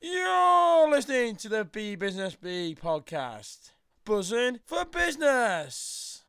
You're listening to the Be Business Bee podcast. Buzzing for business.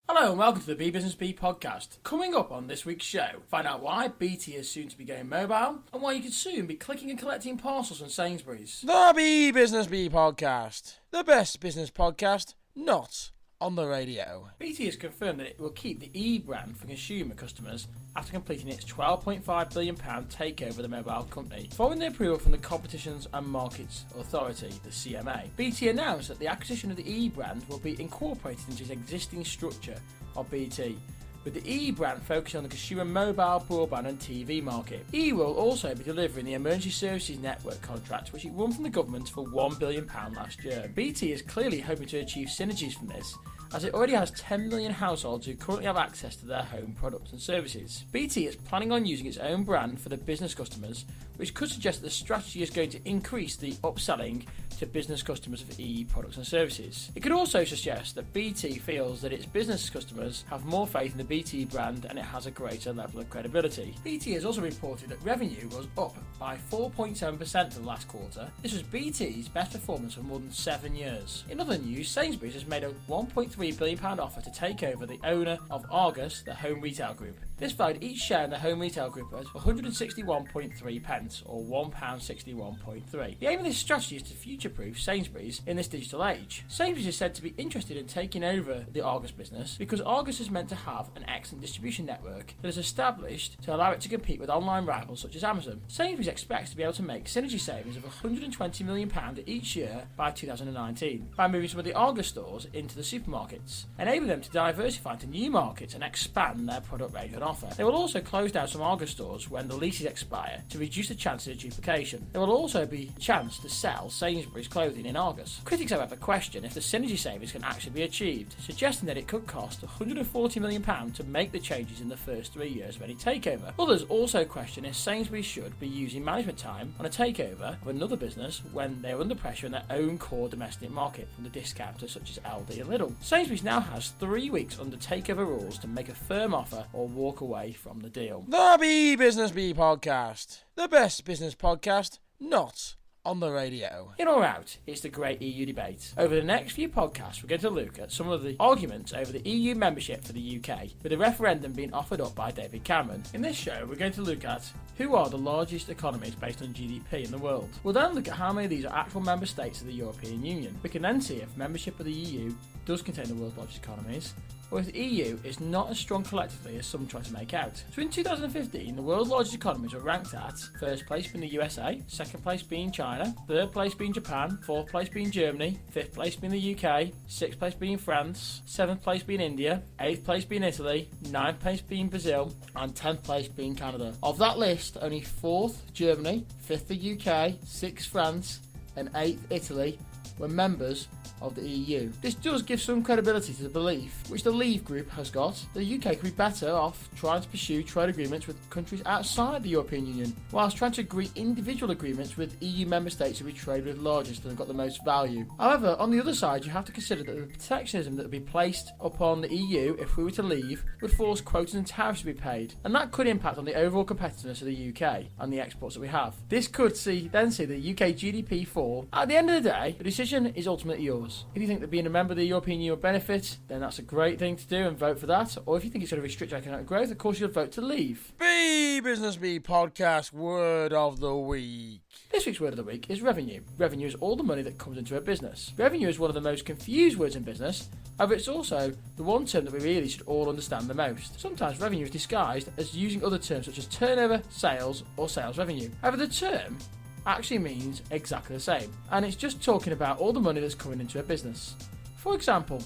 Hello and welcome to the Be Business Bee podcast. Coming up on this week's show, find out why BT is soon to be going mobile and why you could soon be clicking and collecting parcels from Sainsbury's. The Be Business Bee podcast. The best business podcast not on the radio. BT has confirmed that it will keep the E brand for consumer customers after completing its £12.5 billion takeover of the mobile company. Following the approval from the Competitions and Markets Authority, the CMA, BT announced that the acquisition of the E brand will be incorporated into its existing structure of BT, with the E brand focusing on the consumer mobile, broadband and TV market. E will also be delivering the Emergency Services Network contract, which it won from the government for £1 billion last year. BT is clearly hoping to achieve synergies from this, as it already has 10 million households who currently have access to their home products and services. BT is planning on using its own brand for the business customers, which could suggest that the strategy is going to increase the upselling to business customers of E products and services. It could also suggest that BT feels that its business customers have more faith in the BT brand and it has a greater level of credibility. BT has also reported that revenue was up by 4.7% for the last quarter. This was BT's best performance for more than 7 years. In other news, Sainsbury's has made a £1.3 billion offer to take over the owner of Argos, the home retail group. This valued each share in the home retail group at 161.3 pence, or £1.61.3. The aim of this strategy is to future-proof Sainsbury's in this digital age. Sainsbury's is said to be interested in taking over the Argos business because Argos is meant to have an excellent distribution network that is established to allow it to compete with online rivals such as Amazon. Sainsbury's expects to be able to make synergy savings of £120 million each year by 2019 by moving some of the Argos stores into the supermarkets, enabling them to diversify into new markets and expand their product range and offer. They will also close down some Argos stores when the leases expire to reduce the chances of duplication. There will also be a chance to sell Sainsbury's clothing in Argos. Critics however question if the synergy savings can actually be achieved, suggesting that it could cost £140 million to make the changes in the first 3 years of any takeover. Others also question if Sainsbury's should be using management time on a takeover of another business when they are under pressure in their own core domestic market from the discounters such as Aldi and Lidl. Sainsbury's now has 3 weeks under takeover rules to make a firm offer or walk away from the deal. The Be Business Bee podcast. The best business podcast not on the radio. In or out, it's the great EU debate. Over the next few podcasts, we're going to look at some of the arguments over the EU membership for the UK, with the referendum being offered up by David Cameron. In this show, we're going to look at who are the largest economies based on GDP in the world. We'll then look at how many of these are actual member states of the European Union. We can then see if membership of the EU does contain the world's largest economies, or if the EU is not as strong collectively as some try to make out. So in 2015, the world's largest economies were ranked at first place being the USA, second place being China, third place being Japan, fourth place being Germany, fifth place being the UK, sixth place being France, seventh place being India, eighth place being Italy, ninth place being Brazil, and 10th place being Canada. Of that list, only fourth Germany, fifth the UK, sixth France, and eighth Italy were members of the EU. This does give some credibility to the belief, which the Leave group has got, the UK could be better off trying to pursue trade agreements with countries outside the European Union, whilst trying to agree individual agreements with EU member states who we trade with largest and have got the most value. However, on the other side, you have to consider that the protectionism that would be placed upon the EU if we were to leave would force quotas and tariffs to be paid, and that could impact on the overall competitiveness of the UK and the exports that we have. This could then see the UK GDP fall. At the end of the day, the decision is ultimately yours. If you think that being a member of the European Union will benefit, then that's a great thing to do and vote for that. Or if you think it's going to restrict economic growth, of course you'll vote to leave. Be Business Bee podcast word of the week. This week's word of the week is revenue. Revenue is all the money that comes into a business. Revenue is one of the most confused words in business. However, it's also the one term that we really should all understand the most. Sometimes revenue is disguised as using other terms such as turnover, sales, or sales revenue. However, the term actually means exactly the same, and it's just talking about all the money that's coming into a business. For example,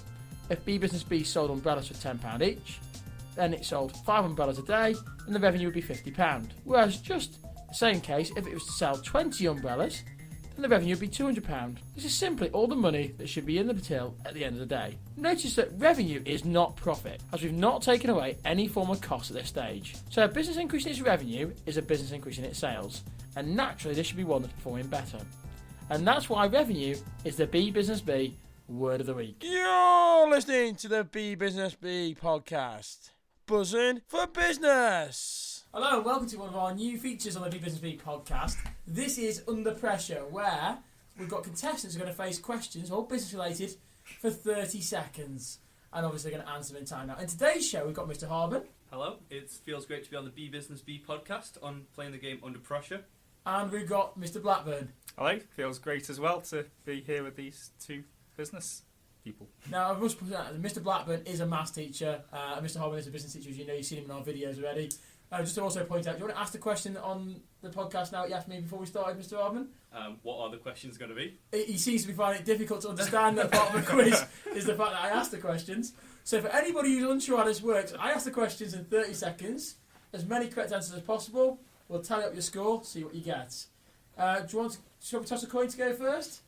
if Be Business Bee sold umbrellas for £10 each, then it sold 5 umbrellas a day, and the revenue would be £50. Whereas just the same case, if it was to sell 20 umbrellas, then the revenue would be £200. This is simply all the money that should be in the till at the end of the day. Notice that revenue is not profit, as we've not taken away any form of cost at this stage. So a business increasing its revenue is a business increasing its sales, and naturally this should be one that's performing better. And that's why revenue is the Be Business Bee word of the week. You're listening to the Be Business Bee podcast. Buzzing for business. Hello and welcome to one of our new features on the Be Business Be podcast. This is Under Pressure, where we've got contestants who are going to face questions, all business related, for 30 seconds. And obviously they're going to answer them in time now. In today's show, we've got Mr. Harben. Hello, it feels great to be on the Be Business Be podcast on playing the game Under Pressure. And we've got Mr. Blackburn. Hello, feels great as well to be here with these two business people. Now, I must point out that Mr. Blackburn is a maths teacher, and Mr. Harben is a business teacher, as you know. You've seen him in our videos already. Just to also point out, do you want to ask the question on the podcast now that you asked me before we started, Mr. Harben? What are the questions going to be? He seems to be finding it difficult to understand that part of the quiz is the fact that I asked the questions. So for anybody who's unsure how this works, I ask the questions in 30 seconds. As many correct answers as possible. We'll tally up your score, see what you get. Shall we toss a coin to go first?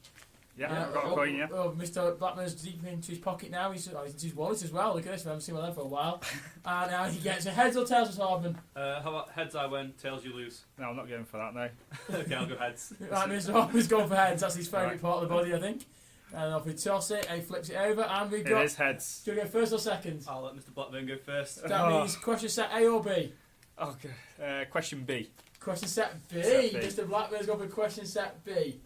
Yeah, I've got a coin, yeah. Oh, Mr. Blackman's deep into his pocket now. He's into his wallet as well. Look at this, we haven't seen one of them for a while. And now he gets a heads or tails, Mr. Harben. How about heads I win, tails you lose? No, I'm not going for that, no. Okay, I'll go heads. Right, Mr. Harben's gone for heads. That's his favourite Right. part of the body, I think. And off we toss it, he flips it over, and we've got... It is heads. Do you want to go first or second? I'll let Mr. Blackburn go first. That means question set A or B? Okay. Question B. Question set B. Set B. Mr. Blackburn's gone for question set B.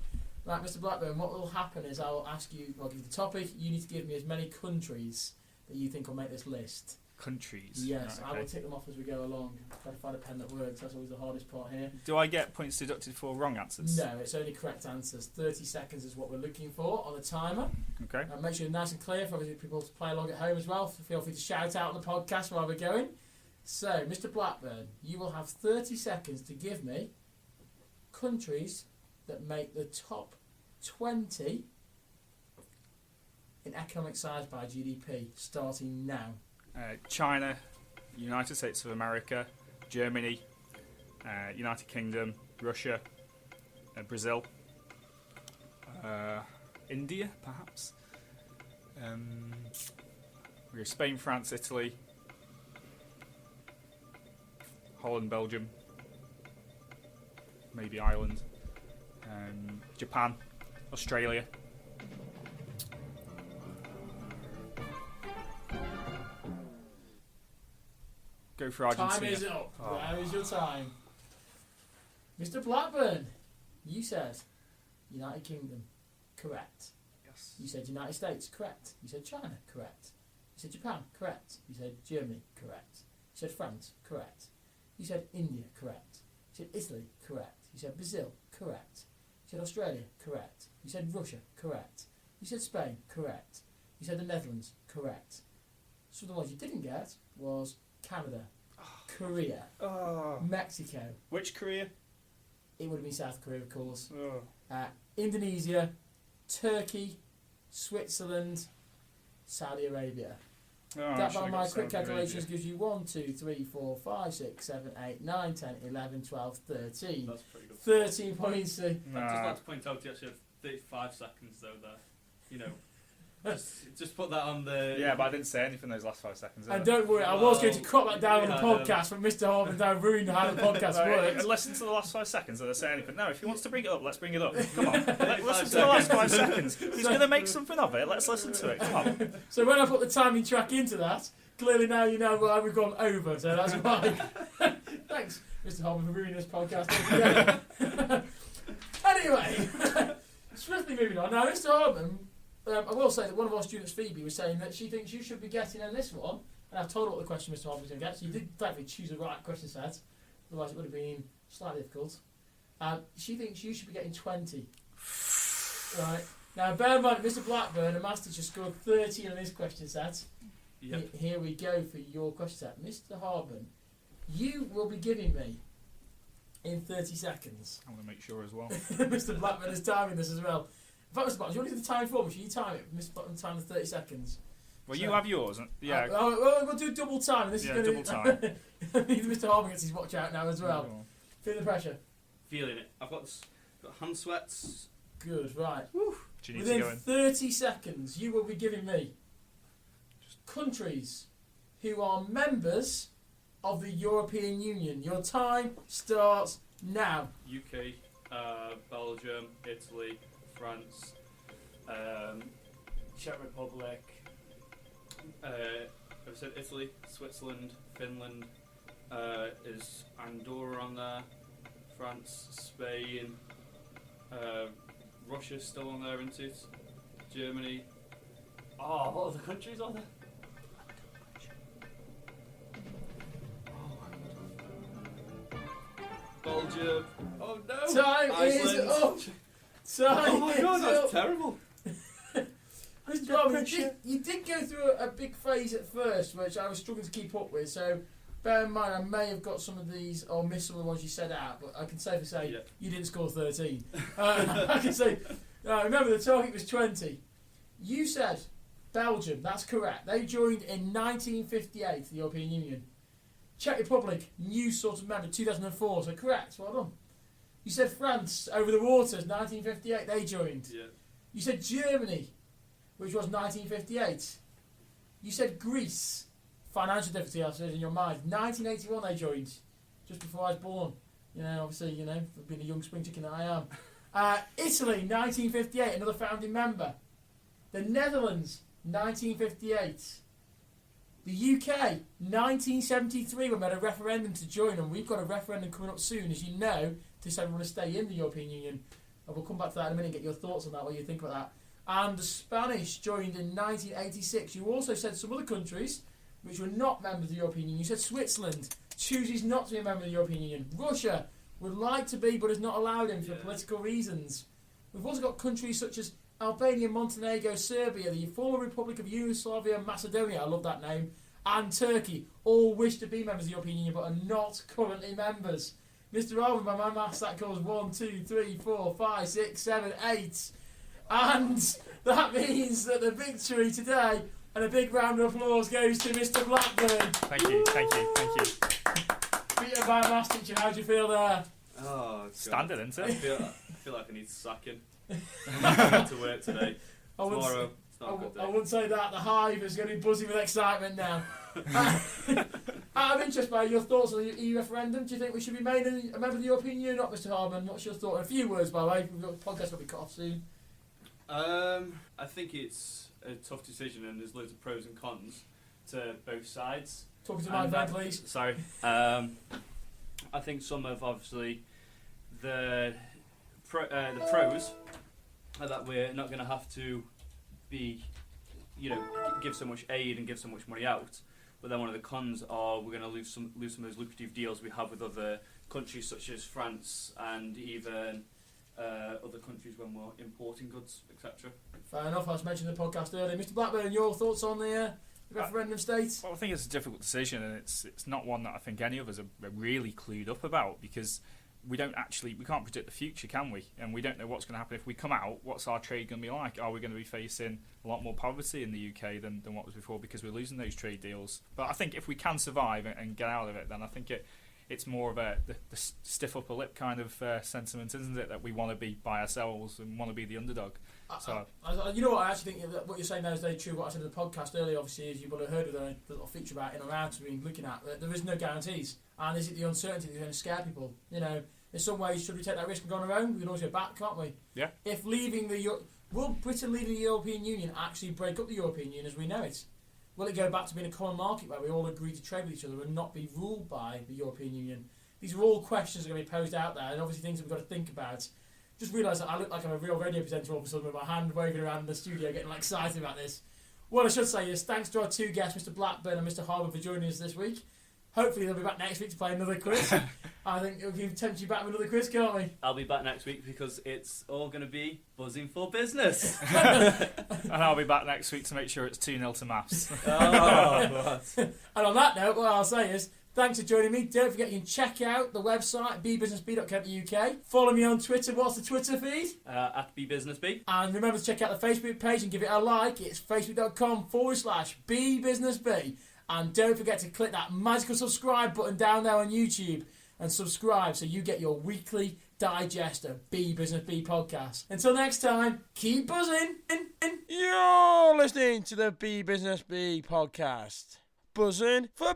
Right, Mr. Blackburn, what will happen is I'll give you the topic. You need to give me as many countries that you think will make this list. Countries. Yes, Right, I will okay. tick them off as we go along. Try to find a pen that works. That's always the hardest part here. Do I get points deducted for wrong answers? No, it's only correct answers. 30 seconds is what we're looking for on the timer. Okay. Make sure it's nice and clear for obviously people to play along at home as well. Feel free to shout out on the podcast while we're going. So, Mr. Blackburn, you will have 30 seconds to give me countries that make the top 20 in economic size by GDP, starting now. China, United States of America, Germany, United Kingdom, Russia, Brazil, India, perhaps. We go Spain, France, Italy, Holland, Belgium, maybe Ireland, Japan, Australia. Go for Argentina. Time is up. Oh. Where is your time? Mr. Blackburn, you said United Kingdom. Correct. Yes. You said United States. Correct. You said China. Correct. You said Japan. Correct. You said Germany. Correct. You said France. Correct. You said India. Correct. You said Italy. Correct. You said Brazil. Correct. You said Australia. Correct. You said Russia. Correct. You said Spain. Correct. You said the Netherlands. Correct. So the ones you didn't get was Canada, Korea, Mexico. Which Korea? It would have been South Korea, of course. Oh. Indonesia, Turkey, Switzerland, Saudi Arabia. That by my quick calculations gives you 1, 2, 3, 4, 5, 6, 7, 8, 9, 10, 11, 12, 13. That's pretty good. 13 points. I'd just like to point out you actually have 35 seconds though there. You know, just put that on the... Yeah, but I didn't say anything those last 5 seconds. And don't worry, I was going to crop that down on the Yeah, podcast, but Mr. Harben now ruined how the podcast Right, works. listen to the last 5 seconds. Did I say anything? No, if he wants to bring it up, let's bring it up. Come on. Listen to the last 5 seconds. He's going to make something of it. Let's listen to it. Come on. So when I put the timing track into that, clearly now you know why we've gone over, so that's why. Thanks, Mr. Harben, for ruining this podcast. Anyway, swiftly moving on. Now, Mr. Harben, I will say that one of our students, Phoebe, was saying that she thinks you should be getting in this one, and I've told her what the question Mr. Harben was going to get, so you did thankfully choose the right question set, otherwise it would have been slightly difficult. She thinks you should be getting 20. Right. Now, bear in mind, Mr. Blackburn, a maths teacher, scored 13 on his question set. Yep. Here we go for your question set. Mr. Harben, you will be giving me, in 30 seconds, I want to make sure as well. Mr. Blackburn is timing this as well. In fact, Mr. Blackburn, do you want to do the time for me? Should you time it? Mr. Blackburn time the 30 seconds. Well, you have yours. Yeah. We'll do double time. This Yeah, is double time. Mr. Harben gets his watch out now as well. Oh. Feel the pressure. Feeling it. I've got hand sweats. Good, right. Do you need to Within go in? 30 seconds, you will be giving me countries who are members of the European Union. Your time starts now. UK, Belgium, Italy, France, Czech Republic. I've said Italy, Switzerland, Finland, Is Andorra on there? France, Spain, Russia's still on there, isn't it? Germany. Oh, what other countries are there? Belgium. Oh no! Time is Iceland. up. Time Oh my god, is that's up. terrible. Mr. Robbins, you did go through a big phase at first, which I was struggling to keep up with. So bear in mind, I may have got some of these or missed some of the ones you said out, but I can safely say Yeah. you didn't score 13. I can say, remember the target was 20. You said Belgium, that's correct. They joined in 1958, the European Union. Czech Republic, new sort of member, 2004, so correct, well done. You said France, over the waters, 1958, they joined. Yeah. You said Germany, which was 1958. You said Greece, financial difficulty, I said in your mind. 1981 they joined, just before I was born. Obviously, for being a young spring chicken that I am. Italy, 1958, another founding member. The Netherlands, 1958. The UK, 1973, when we had a referendum to join, and we've got a referendum coming up soon, as you know, to say we want to stay in the European Union. And we'll come back to that in a minute and get your thoughts on that, what you think about that. And the Spanish joined in 1986. You also said some other countries which were not members of the European Union. You said Switzerland chooses not to be a member of the European Union. Russia would like to be, but is not allowed in for political reasons. We've also got countries such as Albania, Montenegro, Serbia, the former Republic of Yugoslavia, Macedonia, I love that name, and Turkey, all wish to be members of the European Union but are not currently members. Mr. Owen, by my maths, that goes 1, 2, 3, 4, 5, 6, 7, 8. And that means that the victory today, and a big round of applause, goes to Mr. Blackburn. Thank you. Beaten by a maths teacher, how do you feel there? Oh, God. Standard, isn't I it? feel like I need to sack him. I'm going to work today. Tomorrow. It's not a good I day. wouldn't say that. The hive is going to be buzzing with excitement now. Out of interest, mate, your thoughts on the EU referendum? Do you think we should be made a member of the European Union or not, Mr. Harman? What's your thought? In a few words, by the way. We've got the podcast will be cut off soon. I think it's a tough decision, and there's loads of pros and cons to both sides. Talking to my friend, please. Sorry. I think some of obviously the pros are that we're not going to have to be, give so much aid and give so much money out. But then one of the cons are we're going to lose some of those lucrative deals we have with other countries such as France and even other countries when we're importing goods, etc. Fair enough. I was mentioning the podcast earlier. Mr. Blackburn, your thoughts on the referendum state? Well, I think it's a difficult decision, and it's not one that I think any of us are really clued up about, because we can't predict the future, can we? And we don't know what's going to happen if we come out. What's our trade going to be like? Are we going to be facing a lot more poverty in the UK than what was before because we're losing those trade deals? But I think if we can survive and get out of it, then I think it's more of the stiff upper lip kind of sentiment, isn't it? That we want to be by ourselves and want to be the underdog. You know what, I actually think that what you're saying there is very true. What I said in the podcast earlier, obviously, as you would have heard of the little feature about in or out we've been looking at, that there is no guarantees. And is it the uncertainty that's going to scare people? In some ways, should we take that risk and go on our own? We can always go back, can't we? Yeah. If will Britain leaving the European Union actually break up the European Union as we know it? Will it go back to being a common market where we all agree to trade with each other and not be ruled by the European Union? These are all questions that are going to be posed out there, and obviously things that we've got to think about. Just realised that I look like I'm a real radio presenter all of a sudden with my hand waving around in the studio, getting excited about this. What I should say is thanks to our two guests, Mr. Blackburn and Mr. Harbour, for joining us this week. Hopefully they'll be back next week to play another quiz. I think we can tempt you back with another quiz, can't we? I'll be back next week because it's all going to be buzzing for business. And I'll be back next week to make sure it's 2-0 to maths. And on that note, what I'll say is, thanks for joining me. Don't forget you can check out the website, bbusinessb.co.uk. Follow me on Twitter. What's the Twitter feed? At BBusinessB. And remember to check out the Facebook page and give it a like. It's facebook.com/bbusinessb. And don't forget to click that magical subscribe button down there on YouTube and subscribe so you get your weekly digest of B Business B podcast. Until next time, keep buzzing. You're listening to the B Business B podcast. Buzzing for